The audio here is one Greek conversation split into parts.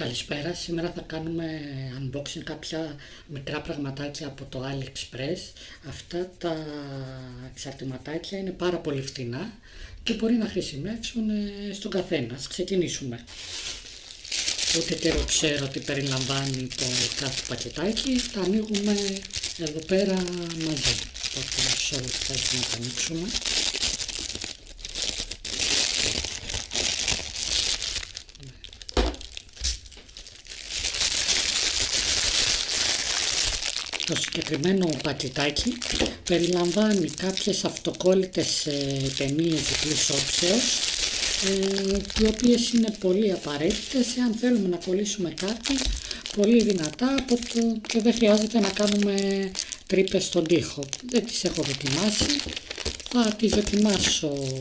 Καλησπέρα, σήμερα θα κάνουμε unboxing κάποια μικρά πραγματάκια από το AliExpress. Αυτά τα εξαρτηματάκια είναι πάρα πολύ φτηνά και μπορεί να χρησιμεύσουν στον καθένα. Ας ξεκινήσουμε. Ούτε καιρό ξέρω τι περιλαμβάνει το κάθε πακετάκι, τα ανοίγουμε εδώ πέρα μαζί. Οπότε μισό λεπτάκι να τα ανοίξουμε. Το συγκεκριμένο πακετάκι περιλαμβάνει κάποιες αυτοκόλλητες ταινίες διπλής όψεως, οι οποίες είναι πολύ απαραίτητες εάν θέλουμε να κολλήσουμε κάτι πολύ δυνατά και δεν χρειάζεται να κάνουμε τρύπες στον τοίχο. Δεν τις έχω δοκιμάσει, θα τις δοκιμάσω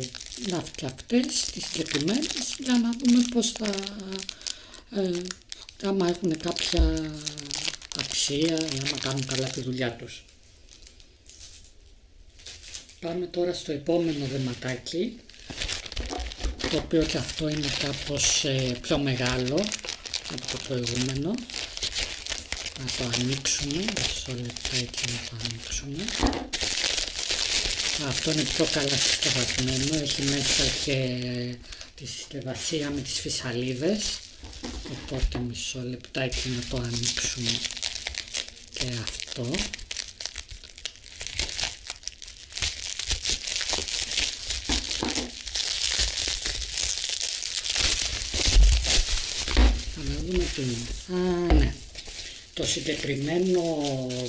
αυτές τις συγκεκριμένες για να δούμε πώς θα, άμα έχουν κάποια αξία ή άμα κάνουν καλά τη δουλειά τους. Πάμε τώρα στο επόμενο δεματάκι, το οποίο και αυτό είναι κάπως πιο μεγάλο από το προηγούμενο. Να το ανοίξουμε, μισό λεπτάκι να το ανοίξουμε. Αυτό είναι πιο καλά συσκευασμένο, έχει μέσα και τη συσκευασία με τις φυσαλίδες, οπότε μισό λεπτάκι να το ανοίξουμε και αυτό. Θα δούμε τι είναι. Ναι. Το συγκεκριμένο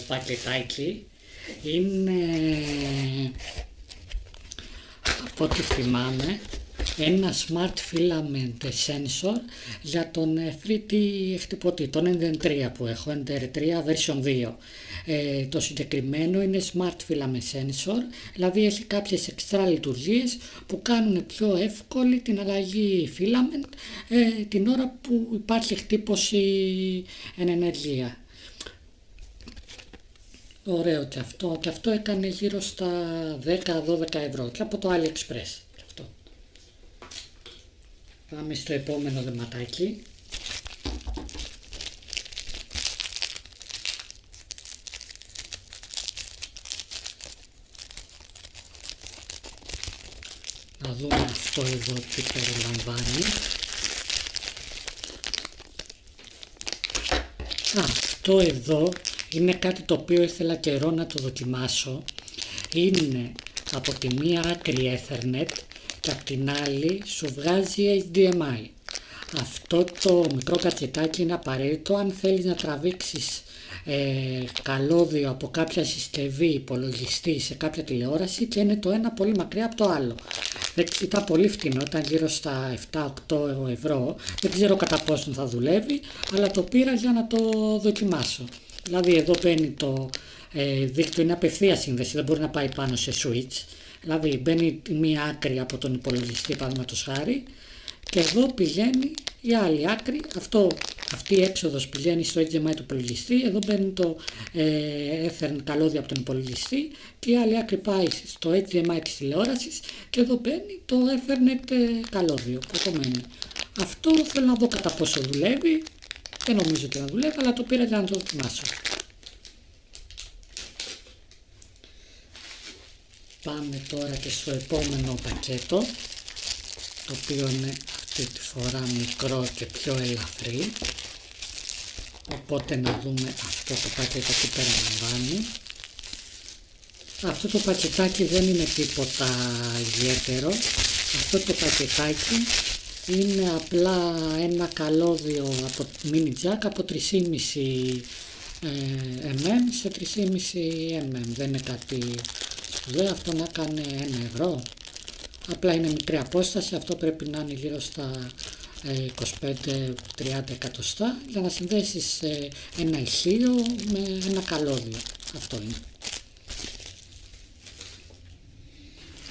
πακετάκι είναι, από ό,τι θυμάμαι, ένα smart filament sensor για τον 3D χτυπωτή, τον Ender 3 που έχω, Ender 3 version 2. Το συγκεκριμένο είναι smart filament sensor, δηλαδή έχει κάποιες εξτρά λειτουργίες που κάνουν πιο εύκολη την αλλαγή filament την ώρα που υπάρχει χτύπωση εν ενεργεία. Ωραίο και αυτό έκανε γύρω στα 10-12 ευρώ και από το AliExpress. Πάμε στο επόμενο δεματάκι. Να δούμε αυτό εδώ τι περιλαμβάνει. Αυτό εδώ είναι κάτι το οποίο ήθελα καιρό να το δοκιμάσω. Είναι από τη μία άκρη Ethernet και απ' την άλλη σου βγάζει HDMI. Αυτό το μικρό κατσετάκι είναι απαραίτητο αν θέλεις να τραβήξεις καλώδιο από κάποια συσκευή υπολογιστή σε κάποια τηλεόραση και είναι το ένα πολύ μακριά από το άλλο. Ήταν πολύ φτηνό, ήταν γύρω στα 7-8 ευρώ, δεν ξέρω κατά πόσο θα δουλεύει, αλλά το πήρα για να το δοκιμάσω. Δηλαδή εδώ μπαίνει το δίκτυο, είναι απευθεία σύνδεση, δεν μπορεί να πάει πάνω σε switch. Δηλαδή μπαίνει μία άκρη από τον υπολογιστή παραδείγματος χάρη και εδώ πηγαίνει η άλλη άκρη, αυτή η έξοδος πηγαίνει στο HDMI του υπολογιστή, εδώ μπαίνει το Ethernet καλώδιο από τον υπολογιστή και η άλλη άκρη πάει στο HDMI της τηλεόρασης και εδώ μπαίνει το Ethernet καλώδιο που απομένει. Αυτό θέλω να δω κατά πόσο δουλεύει, δεν νομίζω ότι θα δουλεύει, αλλά το πήρα για να το δοκιμάσω. Πάμε τώρα και στο επόμενο πακέτο, το οποίο είναι αυτή τη φορά μικρό και πιο ελαφρύ, οπότε να δούμε αυτό το πακέτο που περιλαμβάνει. Αυτό το πακετάκι δεν είναι τίποτα ιδιαίτερο, αυτό το πακετάκι είναι απλά ένα καλώδιο από mini jack από 3,5 mm σε 3,5 mm, δεν είναι κάτι. Αυτό να κάνει 1 ευρώ, απλά είναι μικρή απόσταση, αυτό πρέπει να είναι γύρω στα 25-30 εκατοστά για να συνδέσεις ένα ηχείο με ένα καλώδιο, αυτό είναι.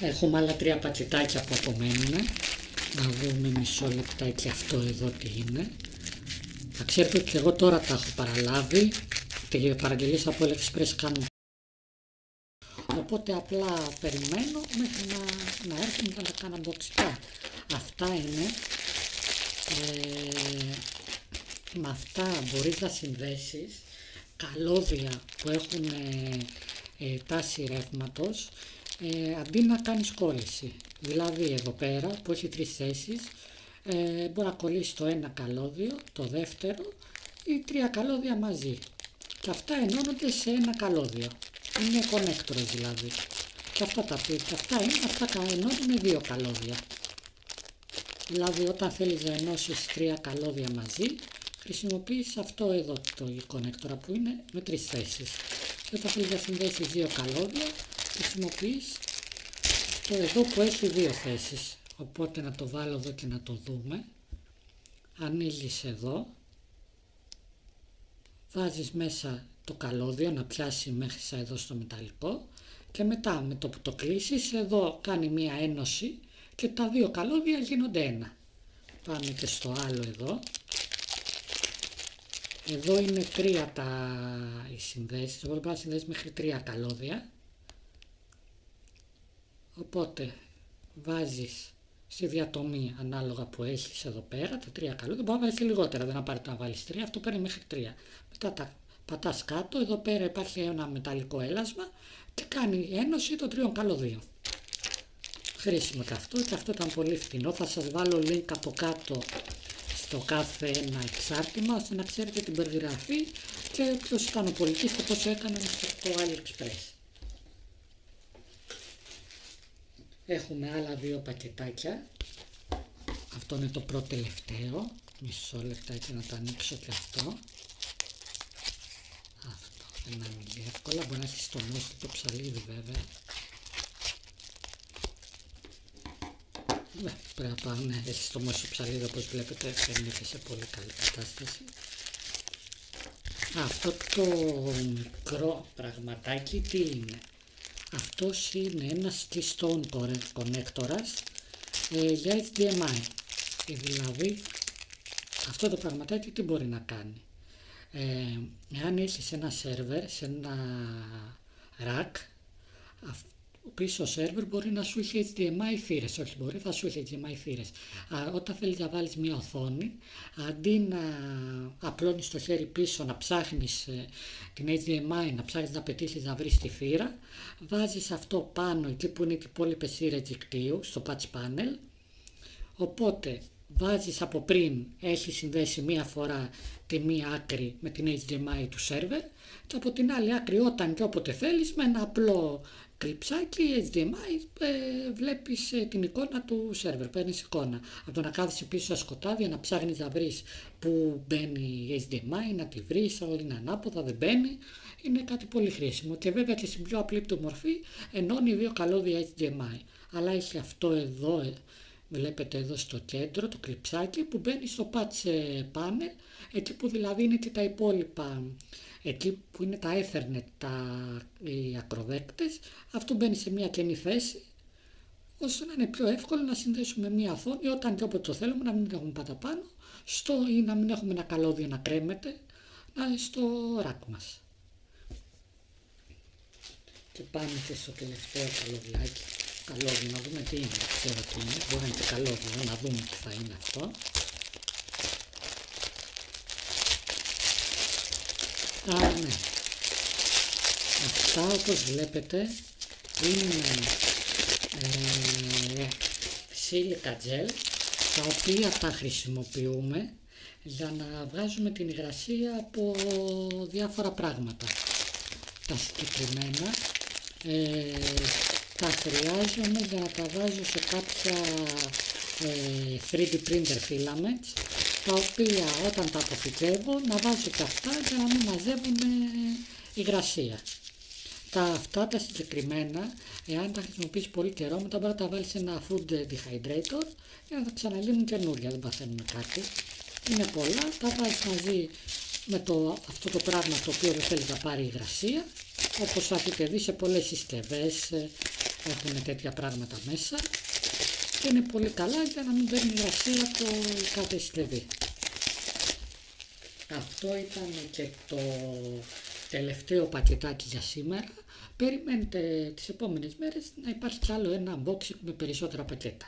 Έχουμε άλλα 3 πακετάκια που απομένουν, να δούμε μισό λεπτάκι αυτό εδώ τι είναι. Θα ξέρετε ότι εγώ τώρα τα έχω παραλάβει, τις παραγγελίες από AliExpress κάνουν. Οπότε απλά περιμένω μέχρι να έρθουν και να τα κάνω unboxing. Αυτά είναι Με αυτά μπορείς να συνδέσεις καλώδια που έχουν τάση ρεύματος αντί να κάνεις κόλληση. Δηλαδή εδώ πέρα που έχει 3 θέσεις μπορεί να κολλήσει το ένα καλώδιο, το δεύτερο ή 3 καλώδια μαζί. Και αυτά ενώνονται σε ένα καλώδιο. Είναι connectors δηλαδή. Και αυτά ενώνουν 2 καλώδια. Δηλαδή όταν θέλεις να ενώσεις 3 καλώδια μαζί, χρησιμοποιείς αυτό εδώ το connector που είναι με 3 θέσεις. Και όταν θέλεις να συνδέσεις 2 καλώδια, χρησιμοποιείς το εδώ που έχει 2 θέσεις. Οπότε να το βάλω εδώ και να το δούμε. Ανοίγεις εδώ, βάζεις μέσα το καλώδιο να πιάσει μέχρι εδώ στο μεταλλικό και μετά με το που το κλείσεις εδώ κάνει μία ένωση και τα 2 καλώδια γίνονται ένα. Πάμε και στο άλλο εδώ. Εδώ είναι 3 οι συνδέσεις, μπορεί να συνδέσεις μέχρι 3 καλώδια. Οπότε βάζεις στη διατομή ανάλογα που έχεις εδώ πέρα τα 3 καλώδια, μπορεί να βάλεις και λιγότερα, δεν απαραίτητο να βάλεις 3, αυτό παίρνει μέχρι 3. Μετά τα πατάς κάτω, εδώ πέρα υπάρχει ένα μεταλλικό έλασμα και κάνει ένωση των 3 καλωδίων. Χρήσιμο και αυτό ήταν πολύ φθηνό, θα σας βάλω link από κάτω στο κάθε ένα εξάρτημα ώστε να ξέρετε την περιγραφή και ποιος ήταν ο πολιτής και πώς έκαναν στο AliExpress. Έχουμε άλλα 2 πακετάκια. Αυτό είναι το πρώτο τελευταίο. Μισό λεπτάκι να το ανοίξω και αυτό. Αυτό δεν ανοίγει εύκολα. Μπορεί να έχει στομώσει το ψαλίδι βέβαια. Πρέπει να πάω, ναι, έχει στομώσει το ψαλίδι όπως βλέπετε. Δεν είναι και σε πολύ καλή κατάσταση. Αυτό το μικρό πραγματάκι τι είναι? Αυτός είναι ένας keystone connectorας για HDMI. Δηλαδή αυτό το πραγματάκι τι μπορεί να κάνει? Εάν έχεις ένα σερβερ σε ένα rack, ο πίσω σερβερ μπορεί να σου έχει HDMI θύρες, όχι μπορεί, θα σου έχει HDMI θύρες. Όταν θέλεις να βάλεις μια οθόνη, αντί να απλώνεις το χέρι πίσω να ψάχνεις την HDMI, να ψάχνεις να πετύχεις να βρεις τη θύρα, βάζεις αυτό πάνω εκεί που είναι οι υπόλοιπες θύρες δικτύου, στο patch panel, οπότε βάζεις από πριν, έχει συνδέσει μία φορά τη μία άκρη με την HDMI του σερβερ και από την άλλη άκρη όταν και όποτε θέλεις με ένα απλό κλειψάκι HDMI βλέπεις την εικόνα του σερβερ, παίρνεις εικόνα. Από το να κάθεσαι πίσω στα σκοτάδια να ψάχνεις να βρεις που μπαίνει η HDMI, να τη βρεις, όλα είναι ανάποδα, δεν μπαίνει, είναι κάτι πολύ χρήσιμο και βέβαια και στην πιο απλή του μορφή ενώνει 2 καλώδια HDMI. Αλλά έχει αυτό εδώ, βλέπετε εδώ στο κέντρο το κλειψάκι που μπαίνει στο patch panel, εκεί που δηλαδή είναι και τα υπόλοιπα. Εκεί που είναι τα Ethernet, οι ακροδέκτες, αυτό μπαίνει σε μια κενή θέση ώστε να είναι πιο εύκολο να συνδέσουμε μια οθόνη όταν και όποτε το θέλουμε, να μην την έχουμε πάντα πάνω ή να μην έχουμε ένα καλώδιο να κρέμεται στο ράκ μας. Και πάμε και στο τελευταίο καλώδιάκι. Καλώδιο, να δούμε τι είναι, ξέρω τι είναι, μπορεί να είναι και καλώδιο, να δούμε τι θα είναι αυτό. Ναι. Αυτά όπως βλέπετε είναι silica gel, τα οποία τα χρησιμοποιούμε για να βγάζουμε την υγρασία από διάφορα πράγματα. Τα συγκεκριμένα τα χρειάζομαι για να τα βάζω σε κάποια 3D printer filaments, τα οποία όταν τα αποθηκεύω να βάζω και αυτά για να μην μαζεύουν υγρασία. Αυτά τα συγκεκριμένα, εάν τα χρησιμοποιείς πολύ καιρό, μετά μπορεί να τα βάλεις σε ένα food dehydrator για να τα ξαναλύνουν καινούρια, δεν παθαίνουν κάτι. Είναι πολλά, τα βάζεις μαζί με αυτό το πράγμα το οποίο δεν θέλει να πάρει υγρασία. Όπως θα έχετε δει σε πολλές συσκευές έχουν τέτοια πράγματα μέσα και είναι πολύ καλά για να μην παίρνει υγρασία το κάθε συσκευή. Αυτό ήταν και το τελευταίο πακετάκι για σήμερα. Περιμένετε τις επόμενες μέρες να υπάρχει κι άλλο ένα unboxing με περισσότερα πακέτα.